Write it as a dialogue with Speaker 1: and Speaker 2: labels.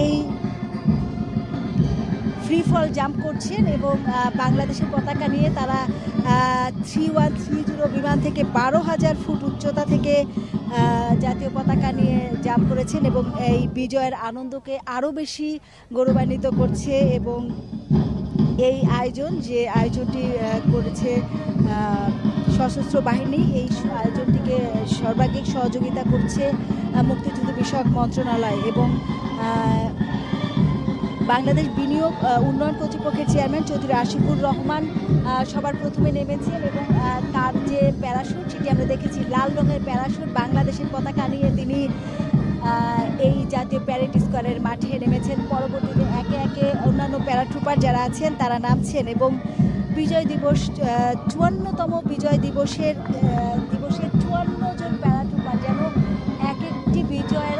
Speaker 1: এই ফ্রি ফল জাম্প করছেন এবং বাংলাদেশের পতাকা নিয়ে তারা 3130 বিমান থেকে 12,000 ফুট উচ্চতা থেকে জাতীয় পতাকা নিয়ে জাম্প করেছেন এবং এই বিজয়ের আনন্দকে আরও বেশি গৌরবান্বিত করছে। এবং এই আয়োজনটি করেছে সশস্ত্র বাহিনী, এই আয়োজনটিকে সর্বাঙ্গীন সহযোগিতা করছে মুক্তিযুদ্ধ বিষয়ক মন্ত্রণালয় এবং বাংলাদেশ বিনিয়োগ উন্নয়ন কর্তৃপক্ষের চেয়ারম্যান চৌধুরী আশিকুর রহমান সবার প্রথমে নেমেছেন এবং তার যে প্যারাশুট সেটি আমরা দেখেছি, লাল রঙের প্যারাশুট বাংলাদেশের পতাকা নিয়ে তিনি এই জাতীয় প্যারেড স্কোয়ারের মাঠে নেমেছেন। পরবর্তীতে একে একে অন্যান্য প্যারাট্রুপার যারা আছেন তারা নামছেন এবং বিজয় দিবস 54তম বিজয় দিবসের 54 জন প্যারাট্রুপার যেন এক একটি বিজয়ের